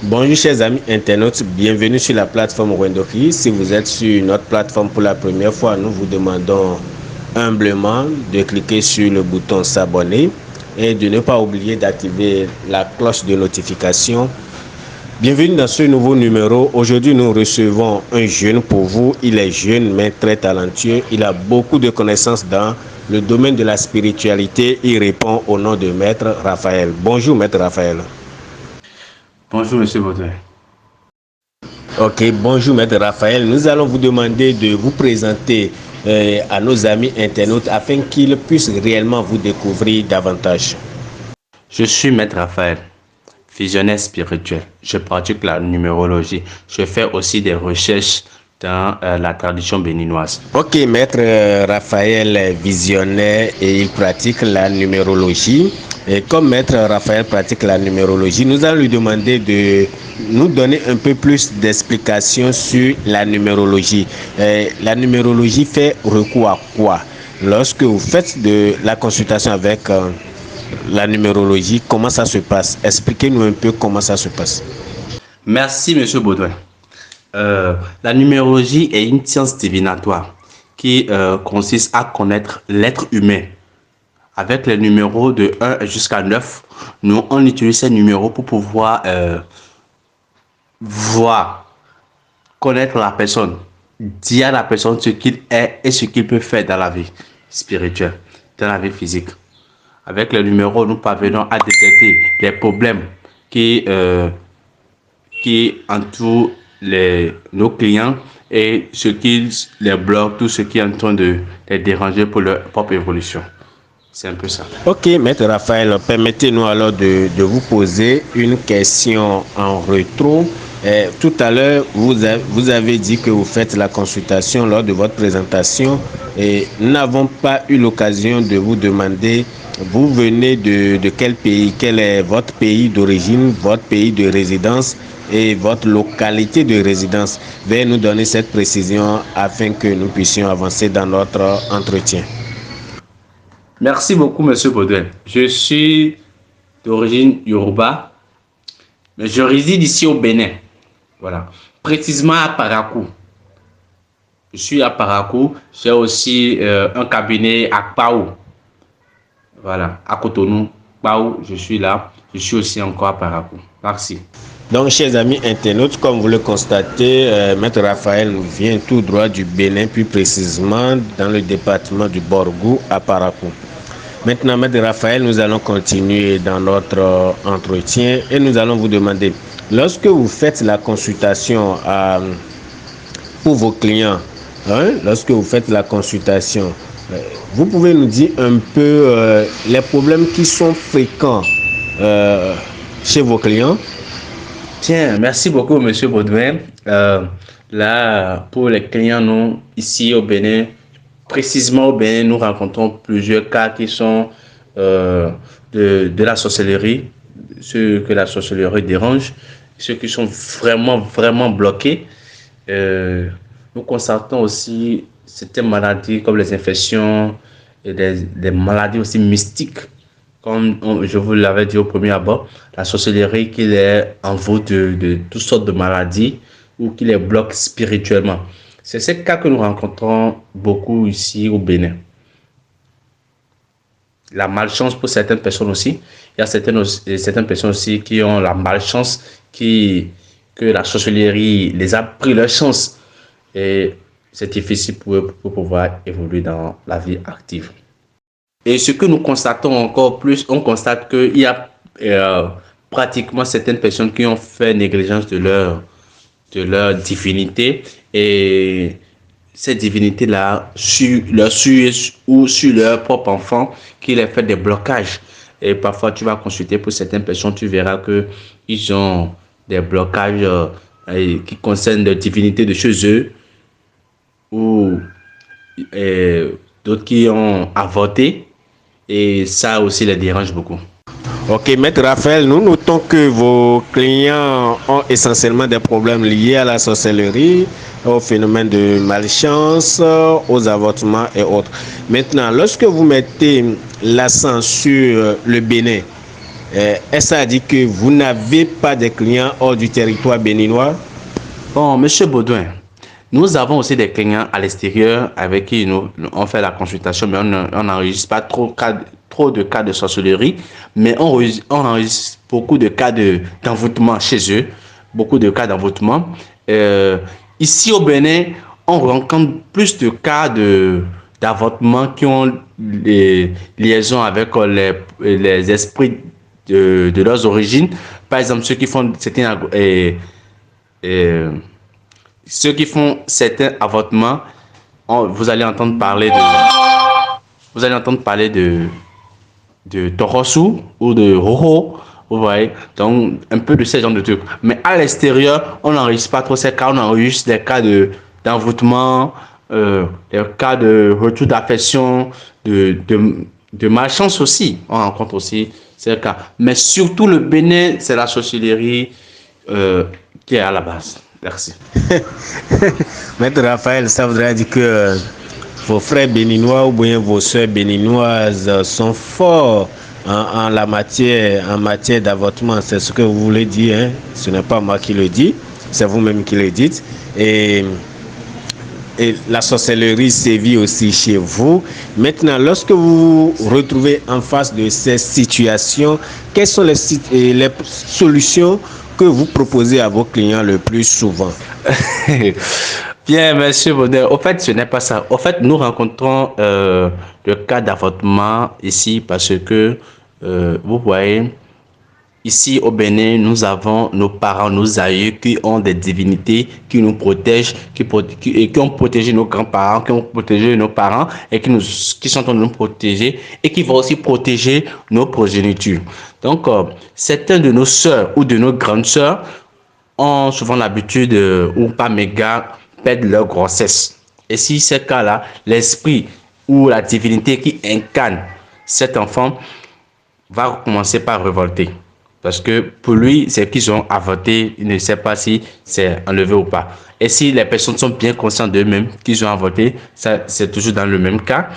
Bonjour chers amis internautes, bienvenue sur la plateforme Wendoki. Si vous êtes sur notre plateforme pour la première fois, nous vous demandons humblement de cliquer sur le bouton s'abonner et de ne pas oublier d'activer la cloche de notification. Bienvenue dans ce nouveau numéro. Aujourd'hui, nous recevons un jeune pour vous. Il est jeune mais très talentueux. Il a beaucoup de connaissances dans le domaine de la spiritualité. Il répond au nom de Maître Raphaël. Bonjour Maître Raphaël. Bonjour Monsieur Baudouin. Ok, bonjour Maître Raphaël. Nous allons vous demander de vous présenter à nos amis internautes afin qu'ils puissent réellement vous découvrir davantage. Je suis Maître Raphaël, visionnaire spirituel. Je pratique la numérologie. Je fais aussi des recherches dans la tradition béninoise. Ok, Maître Raphaël est visionnaire et il pratique la numérologie. Et comme Maître Raphaël pratique la numérologie, nous allons lui demander de nous donner un peu plus d'explications sur la numérologie. La numérologie fait recours à quoi? Lorsque vous faites de la consultation avec la numérologie, comment ça se passe? Expliquez-nous un peu comment ça se passe. Merci Monsieur Baudouin. La numérologie est une science divinatoire qui consiste à connaître l'être humain. Avec les numéros de 1 jusqu'à 9, nous, on utilise ces numéros pour pouvoir voir, connaître la personne, dire à la personne ce qu'il est et ce qu'il peut faire dans la vie spirituelle, dans la vie physique. Avec les numéros, nous parvenons à détecter les problèmes qui entourent nos clients et ce qui les bloque, tout ce qui est en train de les déranger pour leur propre évolution. C'est un peu ça. Ok, Maître Raphaël, permettez-nous alors de vous poser une question en rétro. Tout à l'heure, vous avez dit que vous faites la consultation lors de votre présentation et nous n'avons pas eu l'occasion de vous demander, vous venez de quel pays, quel est votre pays d'origine, votre pays de résidence et votre localité de résidence. Veuillez nous donner cette précision afin que nous puissions avancer dans notre entretien. Merci beaucoup, Monsieur Baudouin. Je suis d'origine Yoruba, mais je réside ici au Bénin. Voilà. Précisément à Parakou. Je suis à Parakou. J'ai aussi un cabinet à Kpaou. Voilà. À Cotonou. Kpaou, je suis là. Je suis aussi encore à Parakou. Merci. Donc, chers amis internautes, comme vous le constatez, Maître Raphaël vient tout droit du Bénin, plus précisément dans le département du Borgou à Parakou. Maintenant, Maître Raphaël, nous allons continuer dans notre entretien et nous allons vous demander, lorsque vous faites la consultation pour vos clients, lorsque vous faites la consultation, vous pouvez nous dire un peu les problèmes qui sont fréquents chez vos clients? Tiens, merci beaucoup, Monsieur Baudouin. Là, pour les clients, nous, ici au Bénin, précisément au Bénin, nous rencontrons plusieurs cas qui sont de la sorcellerie, ceux que la sorcellerie dérange, ceux qui sont vraiment bloqués. Nous constatons aussi certaines maladies comme les infections et des maladies aussi mystiques. Comme je vous l'avais dit au premier abord, la sorcellerie qui est en voûte de toutes sortes de maladies ou qui les bloque spirituellement. C'est ce cas que nous rencontrons beaucoup ici au Bénin. La malchance pour certaines personnes aussi. Il y a certaines personnes aussi qui ont la malchance que la sorcellerie les a pris leur chance. Et c'est difficile pour eux pour pouvoir évoluer dans la vie active. Et ce que nous constatons encore plus, on constate qu'il y a pratiquement certaines personnes qui ont fait négligence de leur divinité et ces divinités-là sur ou sur leur propre enfant qui les fait des blocages. Et parfois, tu vas consulter pour certaines personnes, tu verras qu'ils ont des blocages qui concernent des divinités de chez eux ou d'autres qui ont avorté. Et ça aussi les dérange beaucoup. Ok, Maître Raphaël, nous notons que vos clients ont essentiellement des problèmes liés à la sorcellerie, au phénomène de malchance, aux avortements et autres. Maintenant, lorsque vous mettez l'accent sur le Bénin, Est-ce à dire que vous n'avez pas de clients hors du territoire béninois? Bon, Monsieur Baudouin, nous avons aussi des clients à l'extérieur avec qui on fait la consultation, mais on n'enregistre pas trop de cas de sorcellerie, mais on enregistre beaucoup de cas d'envoûtement chez eux, beaucoup de cas d'envoûtement. Ici au Bénin, on rencontre plus de cas d'avortement qui ont des liaisons avec les esprits de leurs origines. Par exemple, ceux qui font ceux qui font certains avortements, vous allez entendre parler de Torosu ou de Roho, vous voyez, donc un peu de ce genre de trucs. Mais à l'extérieur, on n'enregistre pas trop ces cas, on enregistre des cas d'envoûtement, des cas de retour d'affection, de malchance aussi. On rencontre aussi ces cas. Mais surtout le Bénin, c'est la sorcellerie qui est à la base. Merci. Maître Raphaël, ça voudrait dire que vos frères béninois ou bien vos soeurs béninoises sont forts en matière d'avortement. C'est ce que vous voulez dire, hein? Ce n'est pas moi qui le dis, c'est vous-même qui le dites. Et la sorcellerie sévit aussi chez vous. Maintenant, lorsque vous vous retrouvez en face de ces situations, quelles sont les solutions que vous proposez à vos clients le plus souvent? Bien, monsieur Baudouin. Au fait, ce n'est pas ça. Au fait, nous rencontrons le cas d'avortement ici parce que, vous voyez, ici au Bénin, nous avons nos parents, nos aïeux qui ont des divinités qui nous protègent, qui ont protégé nos grands-parents, qui ont protégé nos parents et qui sont en train de nous protéger et qui vont aussi protéger nos progénitures. Donc, certains de nos sœurs ou de nos grandes sœurs ont souvent l'habitude, ou pas méga, perdent leur grossesse. Et si c'est le cas-là, l'esprit ou la divinité qui incarne cet enfant va commencer par révolter. Parce que pour lui, c'est qu'ils ont avorté, il ne sait pas si c'est enlevé ou pas. Et si les personnes sont bien conscientes d'eux-mêmes qu'ils ont avorté, ça, c'est toujours dans le même cas.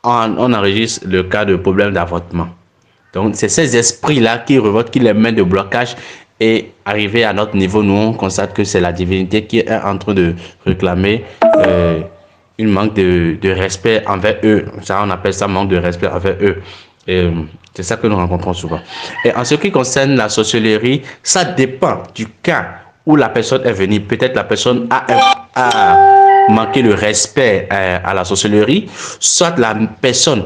On enregistre le cas de problème d'avortement. Donc, c'est ces esprits-là qui révoltent, qui les mettent de blocage. Et arrivé à notre niveau, nous, on constate que c'est la divinité qui est en train de réclamer une manque de respect envers eux. Ça, on appelle ça manque de respect envers eux. Et c'est ça que nous rencontrons souvent. Et en ce qui concerne la sorcellerie, ça dépend du cas où la personne est venue. Peut-être la personne a manqué le respect à la sorcellerie, soit la personne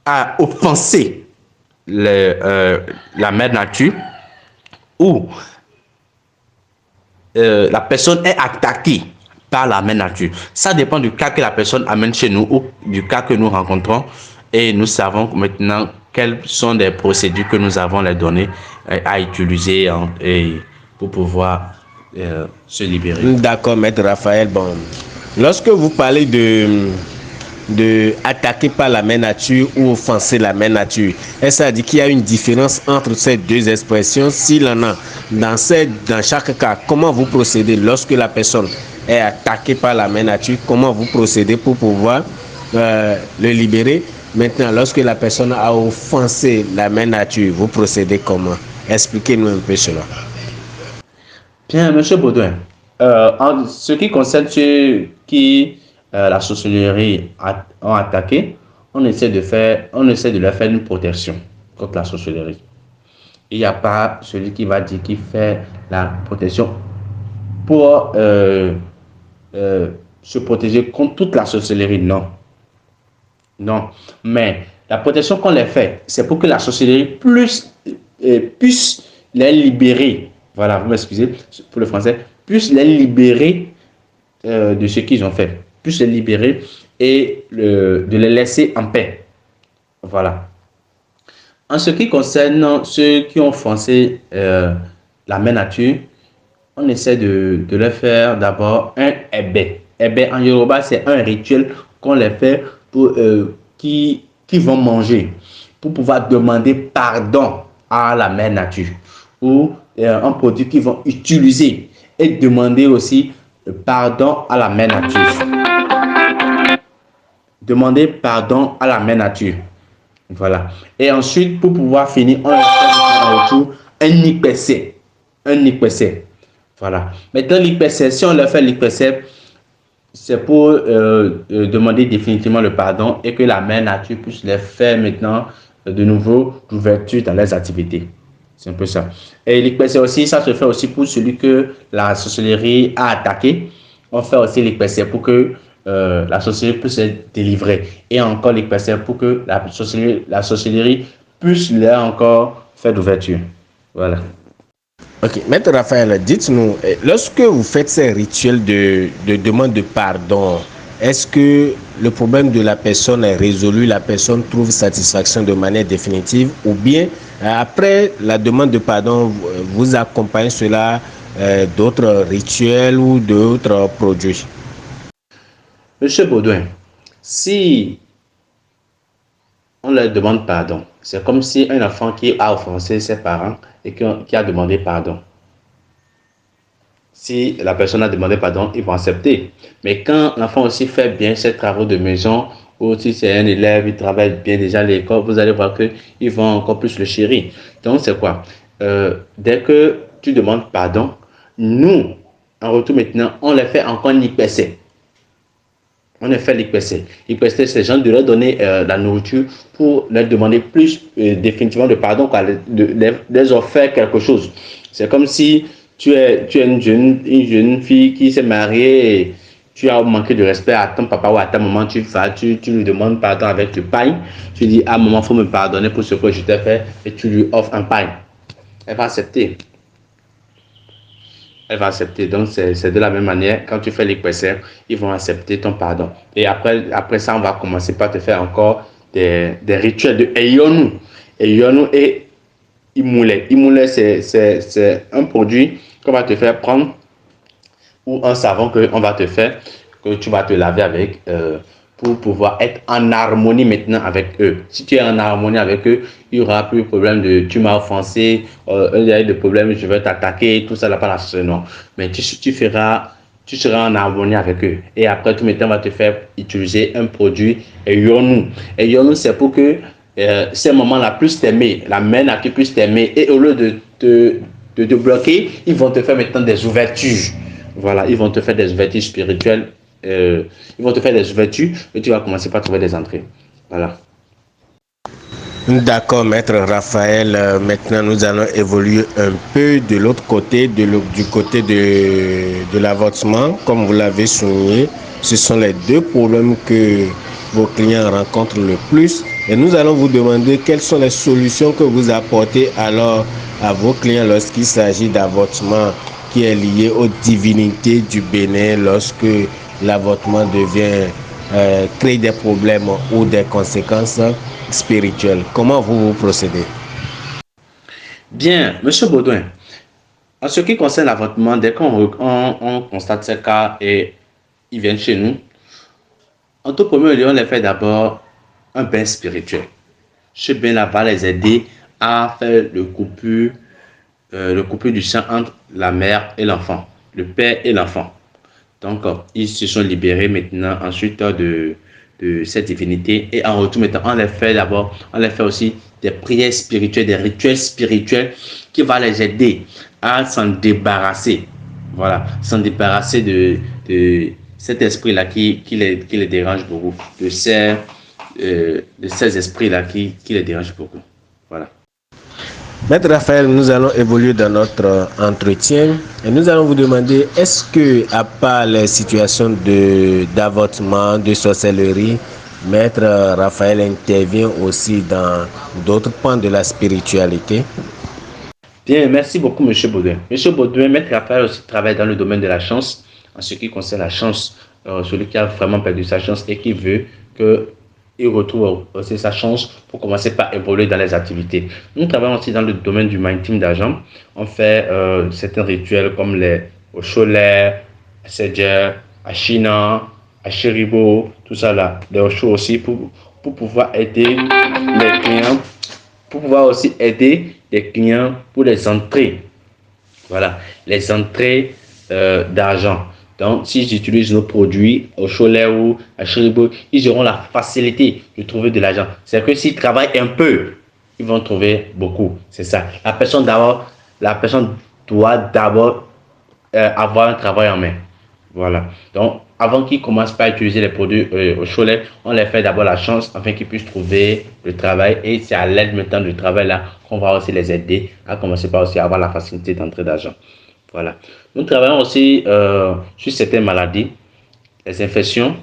a offensé la mère nature, ou la personne est attaquée par la mère nature. Ça dépend du cas que la personne amène chez nous ou du cas que nous rencontrons. Et nous savons maintenant quelles sont les procédures que nous avons les données à utiliser pour pouvoir se libérer. D'accord, Maître Raphaël. Bon, lorsque vous parlez de attaquer par la mère nature ou offenser la mère nature, est-ce à dire qu'il y a une différence entre ces deux expressions? S'il en a, dans chaque cas, comment vous procédez lorsque la personne est attaquée par la mère nature? Comment vous procédez pour pouvoir le libérer? Maintenant, lorsque la personne a offensé la mère nature, vous procédez comment? Expliquez-nous un peu cela. Bien, monsieur Baudouin, en ce qui concerne ceux qui la sorcellerie ont attaqué, on essaie de leur faire une protection contre la sorcellerie. Il n'y a pas celui qui va dire qu'il fait la protection pour se protéger contre toute la sorcellerie. Non. Non. Mais la protection qu'on les fait, c'est pour que la sorcellerie puisse les libérer. Voilà, vous m'excusez pour le français. Puisse les libérer de ce qu'ils ont fait. Puisse les libérer et de les laisser en paix. Voilà. En ce qui concerne ceux qui ont offensé la mère nature, on essaie de leur faire d'abord un ébé. Ébé en Yoruba, c'est un rituel qu'on les fait pour qui vont manger, pour pouvoir demander pardon à la mère nature, ou un produit qu'ils vont utiliser et demander aussi pardon à la mère nature. Demander pardon à la mère nature. Voilà. Et ensuite, pour pouvoir finir, on va faire en retour un IPC. Un IPC. Voilà. Maintenant, l'IPC, si on le fait l'IPC, c'est pour demander définitivement le pardon et que la mère nature puisse les faire maintenant de nouveau d'ouverture dans les activités. C'est un peu ça. Et l'IPC aussi, ça se fait aussi pour celui que la sorcellerie a attaqué. On fait aussi l'IPC pour que la sorcellerie puisse être délivrée. Et encore l'IPC pour que la sorcellerie puisse leur encore faire d'ouverture. Voilà. Ok, Maître Raphaël, dites-nous, lorsque vous faites ces rituels de demande de pardon, est-ce que le problème de la personne est résolu, la personne trouve satisfaction de manière définitive, ou bien après la demande de pardon, vous accompagnez cela d'autres rituels ou d'autres produits? Monsieur Baudouin, si on leur demande pardon, c'est comme si un enfant qui a offensé ses parents et qui a demandé pardon. Si la personne a demandé pardon, ils vont accepter. Mais quand l'enfant aussi fait bien ses travaux de maison, ou si c'est un élève, il travaille bien déjà à l'école, vous allez voir qu'ils vont encore plus le chérir. Donc, c'est quoi? Dès que tu demandes pardon, nous, en retour maintenant, on les fait encore un IPC. On a fait l'IPC. L'IPC, c'est genre de leur donner la nourriture pour leur demander plus définitivement de pardon, quoi, les offrir quelque chose. C'est comme si tu es une jeune fille qui s'est mariée et tu as manqué de respect à ton papa ou à ta maman, tu lui demandes pardon avec le pain. Tu dis, ah maman, il faut me pardonner pour ce que je t'ai fait et tu lui offres un pain. Elle va accepter. Elle va accepter. Donc, c'est de la même manière, quand tu fais l'équation, ils vont accepter ton pardon. Et après ça, on va commencer par te faire encore des rituels de Eyonou. Eyonou et Imoulé. Imoulé, c'est un produit qu'on va te faire prendre ou un savon qu'on va te faire, que tu vas te laver avec pour pouvoir être en harmonie maintenant avec eux. Si tu es en harmonie avec eux, il n'y aura plus de problème de tu m'as offensé, il y a eu des problèmes, je vais t'attaquer, tout ça là, pas la chose, non. Mais tu seras en harmonie avec eux. Et après, tout maintenant, on va te faire utiliser un produit Eyonou. Eyonou, c'est pour que ces moments-là puissent t'aimer, la main qui puisse t'aimer. Et au lieu de te bloquer, ils vont te faire maintenant des ouvertures. Voilà, ils vont te faire des ouvertures spirituelles. Ils vont te faire des ouvertures et tu vas commencer par trouver des entrées. Voilà. D'accord, Maître Raphaël. Maintenant, nous allons évoluer un peu de l'autre côté, du côté de l'avortement. Comme vous l'avez souligné, ce sont les deux problèmes que vos clients rencontrent le plus. Et nous allons vous demander quelles sont les solutions que vous apportez alors à vos clients lorsqu'il s'agit d'avortement qui est lié aux divinités du Bénin, lorsque l'avortement crée des problèmes ou des conséquences spirituelles. Comment vous procédez? Bien, Monsieur Baudouin, en ce qui concerne l'avortement, dès qu'on constate ces cas et ils viennent chez nous, en tout premier lieu, on les fait d'abord un bain spirituel. Ce bain-là va les aider à faire le coupure du sang entre la mère et l'enfant, le père et l'enfant. Donc, ils se sont libérés maintenant ensuite de cette divinité. Et en retour, maintenant, on les fait aussi des prières spirituelles, des rituels spirituels qui vont les aider à s'en débarrasser. Voilà, s'en débarrasser de cet esprit-là qui les dérange beaucoup, de ces esprits-là qui les dérangent beaucoup. Voilà. Maître Raphaël, nous allons évoluer dans notre entretien et nous allons vous demander, est-ce que, à part les situations d'avortement, de sorcellerie, Maître Raphaël intervient aussi dans d'autres pans de la spiritualité? Bien, merci beaucoup, M. Baudouin. M. Baudouin, Maître Raphaël aussi travaille dans le domaine de la chance, en ce qui concerne la chance, celui qui a vraiment perdu sa chance et qui veut qu'il retrouve aussi sa chance pour commencer par évoluer dans les activités. Nous travaillons aussi dans le domaine du minding d'argent. On fait certains rituels comme les Osholè, Sedjer, Ashina, Asheribo, tout ça là, les Osho aussi pour pouvoir aider les clients, pour les entrées. Voilà, les entrées d'argent. Donc, s'ils utilisent nos produits au Cholet ou à Chiribo, ils auront la facilité de trouver de l'argent. C'est que s'ils travaillent un peu, ils vont trouver beaucoup. C'est ça. La personne doit d'abord avoir un travail en main. Voilà. Donc, avant qu'ils commencent par utiliser les produits au Cholet, on les fait d'abord la chance afin qu'ils puissent trouver le travail. Et c'est à l'aide maintenant du travail là qu'on va aussi les aider à commencer par aussi avoir la facilité d'entrée d'argent. Voilà. Nous travaillons aussi sur certaines maladies, les infections,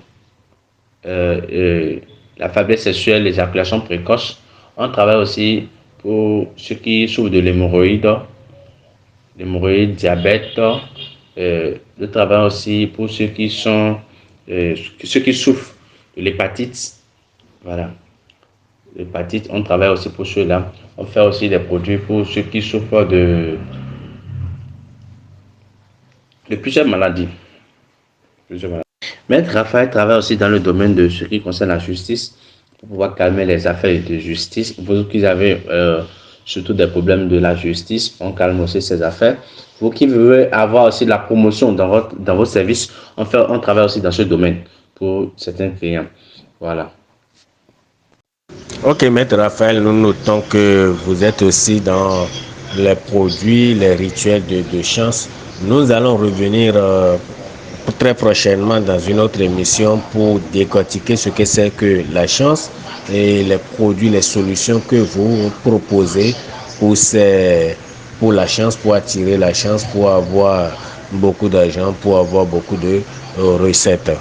la faiblesse sexuelle, l'éjaculation précoce. On travaille aussi pour ceux qui souffrent de l'hémorroïde, diabète. Nous travaillons aussi pour ceux qui souffrent de l'hépatite. Voilà. L'hépatite, on travaille aussi pour ceux-là. On fait aussi des produits pour ceux qui souffrent de plusieurs maladies. Maître Raphaël travaille aussi dans le domaine de ce qui concerne la justice pour pouvoir calmer les affaires de justice. Vous qui avez surtout des problèmes de la justice, on calme aussi ces affaires. Vous qui voulez avoir aussi de la promotion dans votre service, on travaille aussi dans ce domaine pour certains clients. Voilà. Ok, Maître Raphaël, nous notons que vous êtes aussi dans les produits, les rituels de chance. Nous allons revenir très prochainement dans une autre émission pour décortiquer ce que c'est que la chance et les produits, les solutions que vous proposez pour la chance, pour attirer la chance, pour avoir beaucoup d'argent, pour avoir beaucoup de recettes.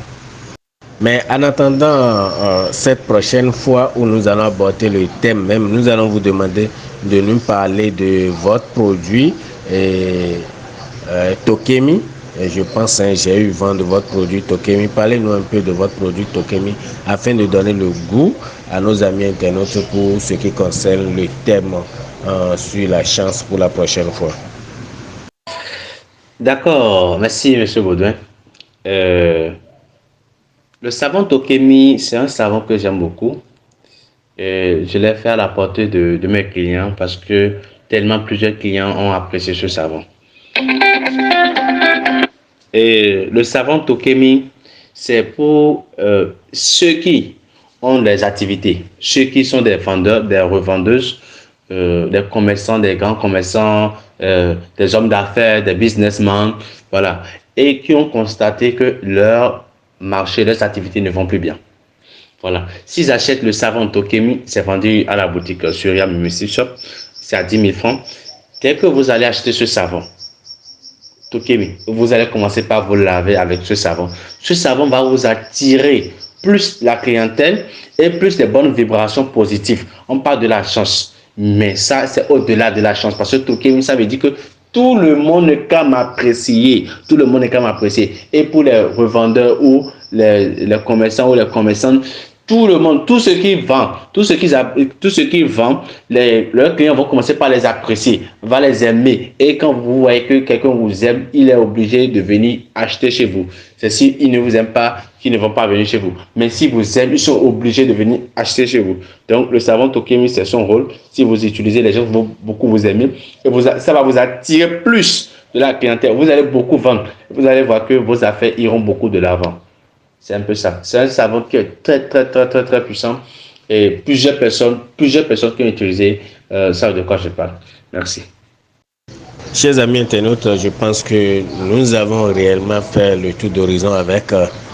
Mais en attendant cette prochaine fois où nous allons aborder le thème même, nous allons vous demander de nous parler de votre produit Tokemi. Et je pense que j'ai eu vent de votre produit Tokemi. Parlez-nous un peu de votre produit Tokemi afin de donner le goût à nos amis internautes pour ce qui concerne le thème sur la chance pour la prochaine fois. D'accord, merci M. Baudouin. Le savon Tokemi, c'est un savon que j'aime beaucoup. Je l'ai fait à la portée de mes clients parce que tellement plusieurs clients ont apprécié ce savon. Et le savon Tokemi, c'est pour ceux qui ont des activités, ceux qui sont des vendeurs, des revendeuses, des commerçants, des grands commerçants, des hommes d'affaires, des businessmen, voilà, et qui ont constaté que leur marché, leurs activités ne vont plus bien. Voilà. S'ils achètent le savon Tokemi, c'est vendu à la boutique Surya Mimisi Shop, c'est à 10 000 francs. Dès que vous allez acheter ce savon Tokemi, vous allez commencer par vous laver avec ce savon. Ce savon va vous attirer plus la clientèle et plus les bonnes vibrations positives. On parle de la chance, mais ça, c'est au-delà de la chance. Parce que Tokemi, ça veut dire que tout le monde n'est qu'à m'apprécier. Tout le monde n'est qu'à m'apprécier. Et pour les revendeurs ou les commerçants ou les commerçantes, tout le monde, tout ce qui vend, leurs clients vont commencer par les apprécier, va les aimer. Et quand vous voyez que quelqu'un vous aime, il est obligé de venir acheter chez vous. C'est s'ils ne vous aiment pas, qu'ils ne vont pas venir chez vous. Mais si vous aimez, ils sont obligés de venir acheter chez vous. Donc, le savon Tokemi, c'est son rôle. Si vous utilisez, les gens vont beaucoup vous aimer. Et ça va vous attirer plus de la clientèle. Vous allez beaucoup vendre. Vous allez voir que vos affaires iront beaucoup de l'avant. C'est un peu ça. C'est un savon qui est très puissant. Et plusieurs personnes qui ont utilisé savent de quoi je parle. Merci. Chers amis internautes, je pense que nous avons réellement fait le tour d'horizon avec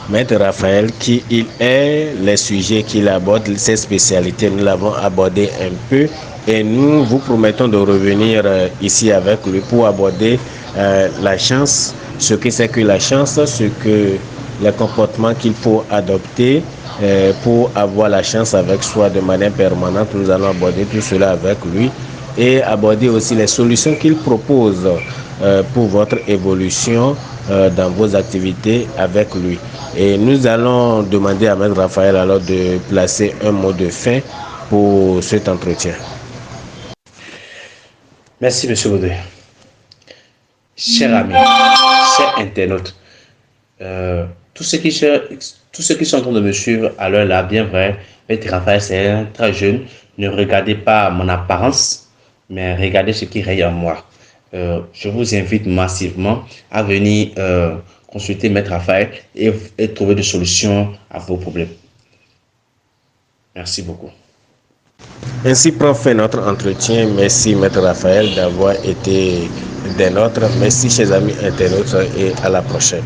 Maître Raphaël, qui il est, les sujets qu'il aborde, ses spécialités, nous l'avons abordé un peu. Et nous vous promettons de revenir ici avec lui pour aborder la chance, ce que c'est que la chance, les comportements qu'il faut adopter pour avoir la chance avec soi de manière permanente. Nous allons aborder tout cela avec lui et aborder aussi les solutions qu'il propose pour votre évolution dans vos activités avec lui. Et nous allons demander à Maître Raphaël alors de placer un mot de fin pour cet entretien. Merci, M. Baudouin. Chers amis, chers internautes, tous ceux qui sont en train de me suivre à l'heure là, bien vrai, Maître Raphaël, c'est un très jeune. Ne regardez pas mon apparence, mais regardez ce qui règne en moi. Je vous invite massivement à venir consulter Maître Raphaël et trouver des solutions à vos problèmes. Merci beaucoup. Ainsi prend fin notre entretien. Merci Maître Raphaël d'avoir été des nôtres. Merci chers amis internautes et à la prochaine.